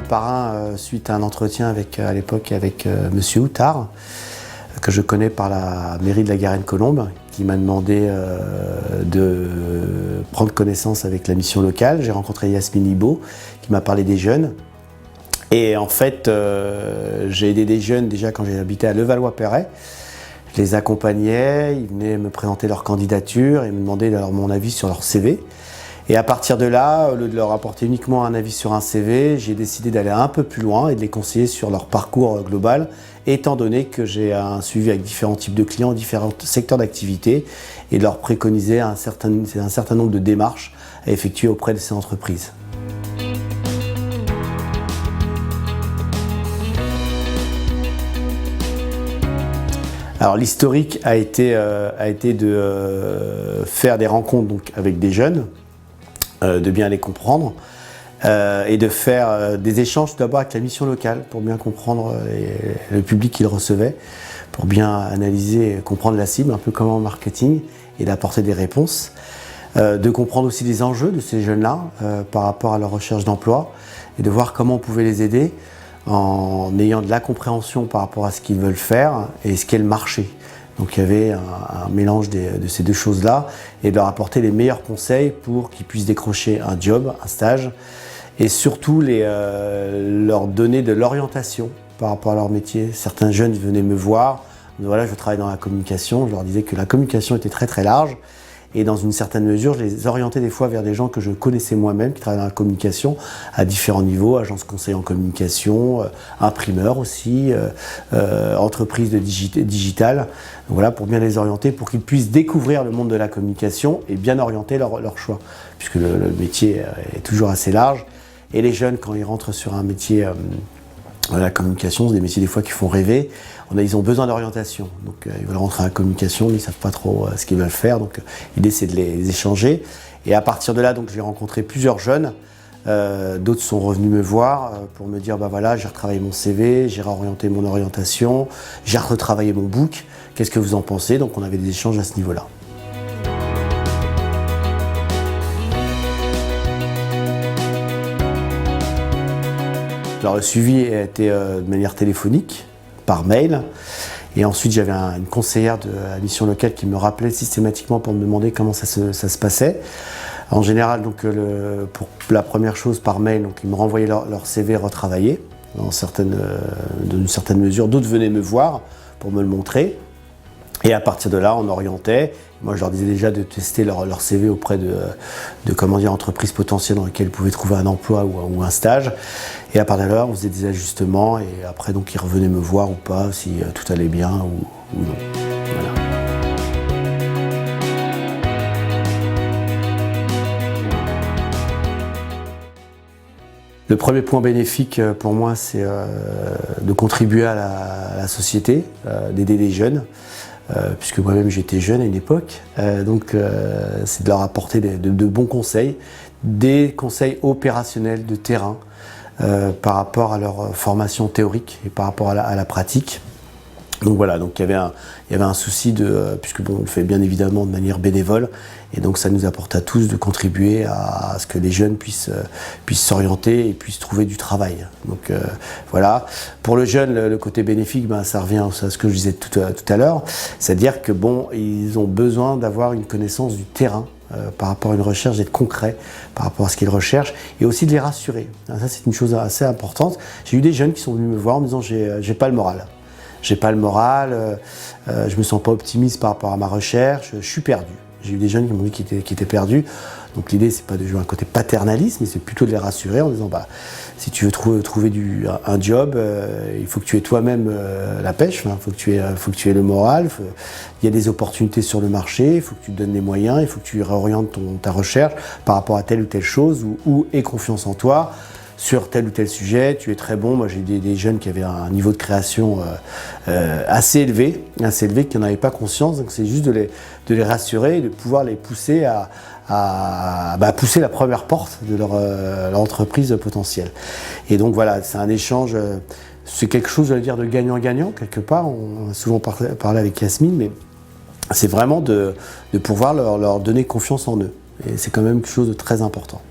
parrain suite à un entretien à l'époque avec Monsieur Outard, que je connais par la mairie de la Garenne-Colombes, qui m'a demandé de prendre connaissance avec la mission locale. J'ai rencontré Yasmine Ibo, qui m'a parlé des jeunes. Et en fait, j'ai aidé des jeunes déjà quand j'ai habité à Levallois-Perret. Je les accompagnais, ils venaient me présenter leur candidature et me demandaient mon avis sur leur CV. Et à partir de là, au lieu de leur apporter uniquement un avis sur un CV, j'ai décidé d'aller un peu plus loin et de les conseiller sur leur parcours global, étant donné que j'ai un suivi avec différents types de clients, différents secteurs d'activité, et de leur préconiser un certain nombre de démarches à effectuer auprès de ces entreprises. Alors l'historique a été de faire des rencontres donc, avec des jeunes, de bien les comprendre et de faire des échanges d'abord avec la mission locale pour bien comprendre le public qu'ils recevaient, pour bien analyser et comprendre la cible, un peu comme en marketing, et d'apporter des réponses. De comprendre aussi les enjeux de ces jeunes-là par rapport à leur recherche d'emploi et de voir comment on pouvait les aider en ayant de la compréhension par rapport à ce qu'ils veulent faire et ce qu'est le marché. Donc il y avait un mélange de ces deux choses-là et de leur apporter les meilleurs conseils pour qu'ils puissent décrocher un job, un stage, et surtout leur donner de l'orientation par rapport à leur métier. Certains jeunes venaient me voir, voilà, je travaille dans la communication, je leur disais que la communication était très très large. Et dans une certaine mesure, je les orientais des fois vers des gens que je connaissais moi-même, qui travaillaient dans la communication à différents niveaux, agence conseil en communication, imprimeur aussi, entreprise de digital. Voilà, pour bien les orienter, pour qu'ils puissent découvrir le monde de la communication et bien orienter leur choix, puisque le métier est toujours assez large. Et les jeunes, quand ils rentrent sur un métier la communication, c'est des métiers des fois qui font rêver. Ils ont besoin d'orientation. Donc ils veulent rentrer en communication, mais ils ne savent pas trop ce qu'ils veulent faire. Donc l'idée c'est de les échanger. Et à partir de là, donc j'ai rencontré plusieurs jeunes. D'autres sont revenus me voir pour me dire bah voilà, j'ai retravaillé mon CV, j'ai réorienté mon orientation, j'ai retravaillé mon book. Qu'est-ce que vous en pensez? Donc on avait des échanges à ce niveau-là. Alors le suivi a été de manière téléphonique, par mail, et ensuite j'avais une conseillère de la mission locale qui me rappelait systématiquement pour me demander comment ça se passait. En général, donc, pour la première chose par mail, donc, ils me renvoyaient leur CV retravaillé, dans une certaine mesure. D'autres venaient me voir pour me le montrer, et à partir de là, on orientait. Moi, je leur disais déjà de tester leur CV auprès de entreprises potentielles dans lesquelles ils pouvaient trouver un emploi ou un stage. Et à partir de là, on faisait des ajustements et après, donc, ils revenaient me voir ou pas, si tout allait bien ou non. Voilà. Le premier point bénéfique pour moi, c'est de contribuer à la société, d'aider les jeunes. Puisque moi-même j'étais jeune à une époque, donc c'est de leur apporter de bons conseils, des conseils opérationnels de terrain par rapport à leur formation théorique et par rapport à la pratique. Donc voilà, donc il y avait un souci puisque bon, on le fait bien évidemment de manière bénévole, et donc ça nous apporte à tous de contribuer à ce que les jeunes puissent s'orienter et puissent trouver du travail. Donc voilà, pour le jeune, le côté bénéfique, ça revient à ce que je disais tout à l'heure, c'est-à-dire que bon, ils ont besoin d'avoir une connaissance du terrain par rapport à une recherche, d'être concret par rapport à ce qu'ils recherchent, et aussi de les rassurer. Alors ça, c'est une chose assez importante. J'ai eu des jeunes qui sont venus me voir en me disant j'ai pas le moral. J'ai pas le moral, je me sens pas optimiste par rapport à ma recherche, je suis perdu. J'ai eu des jeunes qui m'ont dit qu'ils étaient perdus. Donc l'idée, c'est pas de jouer un côté paternaliste, mais c'est plutôt de les rassurer en disant si tu veux trouver un job, il faut que tu aies toi-même la pêche, il faut que tu aies le moral, il y a des opportunités sur le marché, il faut que tu te donnes les moyens, il faut que tu réorientes ta recherche par rapport à telle ou telle chose, ou aie confiance en toi. Sur tel ou tel sujet, tu es très bon. Moi, j'ai eu des jeunes qui avaient un niveau de création assez élevé, qui n'en avaient pas conscience. Donc, c'est juste de les rassurer et de pouvoir les pousser à pousser la première porte de leur entreprise potentielle. Et donc, voilà, c'est un échange. C'est quelque chose, j'allais dire, de gagnant-gagnant, quelque part. On a souvent parlé avec Yasmine, mais c'est vraiment de pouvoir leur donner confiance en eux. Et c'est quand même quelque chose de très important.